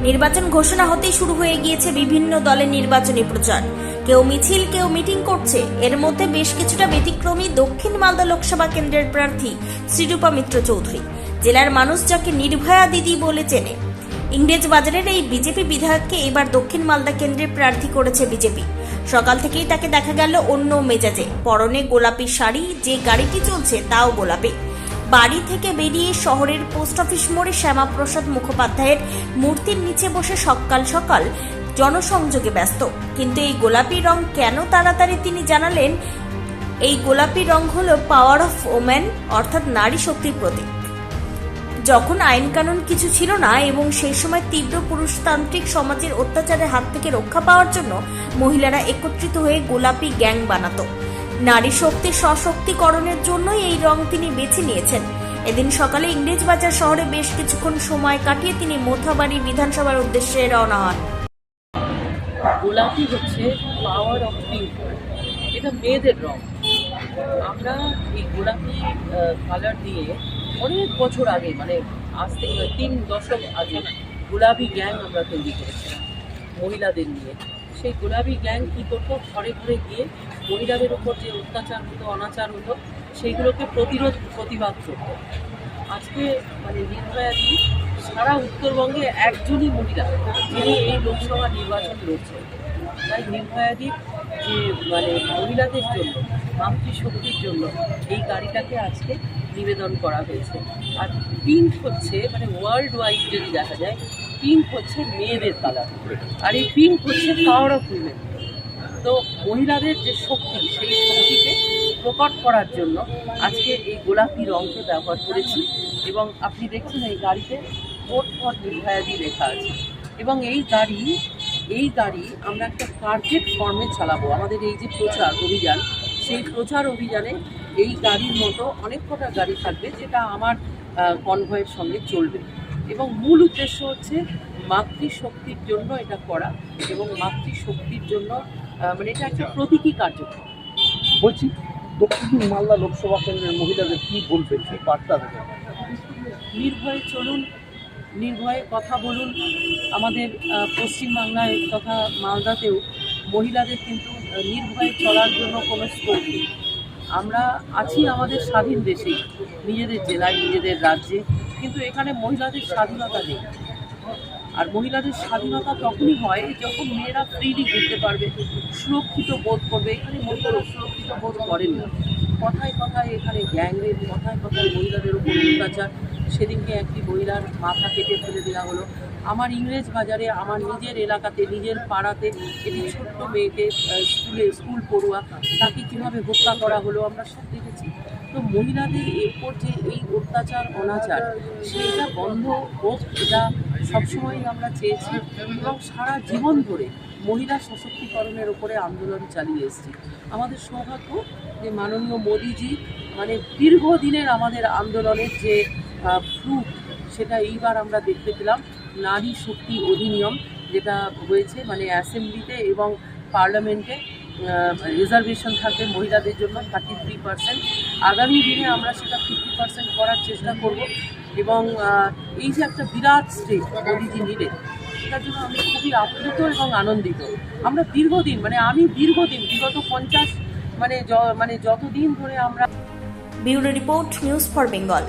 নির্বাচন ঘোষণা হতেই শুরু হয়ে গিয়েছে বিভিন্ন দলের নির্বাচনী প্রচার। কেউ মিছিল, কেউ মিটিং করছে। এর মধ্যে বেশ কিছুটা ব্যতিক্রমী দক্ষিণ মালদা লোকসভা কেন্দ্রের প্রার্থী শ্রীরূপা মিত্র চৌধুরী। জেলার মানুষ যাকে নির্ভয়া দিদি বলে চেনে। ইংরেজ বাজারের এই বিজেপি বিধায়ককে এবার দক্ষিণ মালদা কেন্দ্রের প্রার্থী করেছে বিজেপি। সকাল থেকেই তাকে দেখা গেল অন্য মেজাজে, পরনে গোলাপি শাড়ি, যে গাড়িটি চলছে তাও গোলাপি। বাড়ি থেকে বেরিয়ে শহরের পোস্ট অফিস মোড়ে শ্যামাপ্রসাদ মুখোপাধ্যায়ের মূর্তির নিচে বসে সকাল সকাল জনসংযোগে ব্যস্ত। কিন্তু এই গোলাপি রং কেন, তাড়াতাড়ি তিনি জানালেন, এই গোলাপি রং হলো পাওয়ার অফ ওমেন, অর্থাৎ নারী শক্তির প্রতীক। যখন আইন কানুন কিছু ছিল না এবং সেই সময় তীব্র পুরুষতান্ত্রিক সমাজের অত্যাচারের হাত থেকে রক্ষা পাওয়ার জন্য মহিলারা একত্রিত হয়ে গোলাপি গ্যাং বানাতো। নারী শক্তির সশক্তিকরণের জন্যই এই রং তিনি বেছে নিয়েছেন। এদিন সকালে ইংরেজ বাজার শহরে বেশ কিছুক্ষণ সময় কাটিয়ে তিনি মোথাবাড়ি বিধানসভার উদ্দেশ্যে রওনা হন। গোলাপি হচ্ছে পাওয়ার অফ পিঙ্ক, এটা মেয়েদের রং। আমরা এই গোলাপি কালার দিয়ে অনেক বছর আগে, মানে আজ থেকে 3 দশক আগে গোলাপি গ্যাং আমরা তৈরি করেছিলাম মহিলাদের নিয়ে। সেই গোলাপি গ্যাং কী করতো, ঘরে ঘরে গিয়ে মহিলাদের উপর যে অত্যাচার হতো, অনাচার হতো, সেইগুলোকে প্রতিবাদ করতো। আজকে মানে নির্ভয়া দি সারা উত্তরবঙ্গে একজনই মহিলা যিনি এই লোকসভা নির্বাচন লড়ছেন। তাই নির্ভয়াদির যে মানে মহিলাদের জন্য, মাতৃশক্তির জন্য এই গাড়িটাকে আজকে নিবেদন করা হয়েছে। আর পিঙ্ক হচ্ছে মানে ওয়ার্ল্ড ওয়াইড যদি দেখা যায়, পিঙ্ক হচ্ছে মেয়েদের কালার, আর এই পিঙ্ক হচ্ছে পাওয়ার অফ উইমেন। তো মহিলাদের যে শক্তি, সেই শক্তিকে প্রকট করার জন্য আজকে এই গোলাপি রঙকে ব্যবহার করেছি। এবং আপনি দেখছেন এই গাড়িতে ভোট ফর নির্ভয়াদি লেখা আছে। এবং এই গাড়ি আমরা একটা টার্গেট ফর্মে চালাবো। আমাদের এই যে প্রচার অভিযান, সেই প্রচার অভিযানে এই গাড়ির মতো অনেক কটা গাড়ি থাকবে, যেটা আমার কনভয়ের সঙ্গে চলবে। এবং মূল উদ্দেশ্য হচ্ছে মাতৃশক্তির জন্য এটা করা, এবং মাতৃশক্তির জন্য মানে এটা একটা প্রতীকী কার্যক্রম। বলছি, দক্ষিণ মালদা লোকসভা কেন্দ্রের মহিলাদের কী বলবে, কী বার্তা দেবে? নির্ভয়ে চলুন, নির্ভয়ে কথা বলুন। আমাদের পশ্চিমবাংলায় তথা মালদাতেও মহিলাদের কিন্তু নির্ভয়ে চলার জন্য কোনো স্কোপ নেই। আমরা আছি আমাদের স্বাধীন দেশেই, নিজেদের জেলায়, নিজেদের রাজ্যে, কিন্তু এখানে মহিলাদের স্বাধীনতা নেই। আর মহিলাদের স্বাধীনতা তখনই হয় যখন মেয়েরা ফ্রিলি ঘুরতে পারবে, সুরক্ষিত বোধ করবে। এখানে মহিলারা সুরক্ষিত বোধ করেন না। কথায় কথায় এখানে গ্যাংরেপ, কথায় কথায় মহিলাদের উপর অত্যাচার। সেদিনকে একটি মহিলার মাথা কেটে ফেলে দেওয়া হলো। আমার ইংরেজ বাজারে, আমার নিজের এলাকাতে, নিজের পাড়াতে একটি ছোট্ট মেয়েকে স্কুল পড়ুয়া, তাকে কীভাবে হত্যা করা হলো আমরা সব দেখেছি। তো মহিলাদের এরপর যে এই অত্যাচার অনাচার, সেইটা বন্ধ হোক, এটা সবসময়ই আমরা চেয়েছি। এবং সারা জীবন ধরে মহিলা সশক্তিকরণের উপরে আন্দোলন চালিয়ে এসেছি। আমাদের সৌভাগ্য যে মাননীয় মোদিজি মানে দীর্ঘদিনের আমাদের আন্দোলনের যে ফ্রুট, সেটা এইবার আমরা দেখতে পেলাম। নারী শক্তি অধিনিয়ম যেটা হয়েছে, মানে অ্যাসেম্বলিতে এবং পার্লামেন্টে রিজার্ভেশন থাকবে মহিলাদের জন্য 33%। আগামী দিনে আমরা সেটা 50% করার চেষ্টা করব। এবং এই যে একটা বিরাট স্টেপ মোদিজি নিলেন, সেটার জন্য আমি খুবই আপ্লুত এবং আনন্দিত। আমরা দীর্ঘদিন, মানে আমি দীর্ঘদিন, বিগত 50 মানে যতদিন ধরে আমরা। Bureau report, news for Bengal.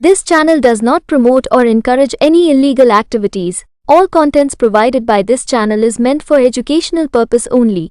This channel does not promote or encourage any illegal activities. All contents provided by this channel is meant for educational purpose only.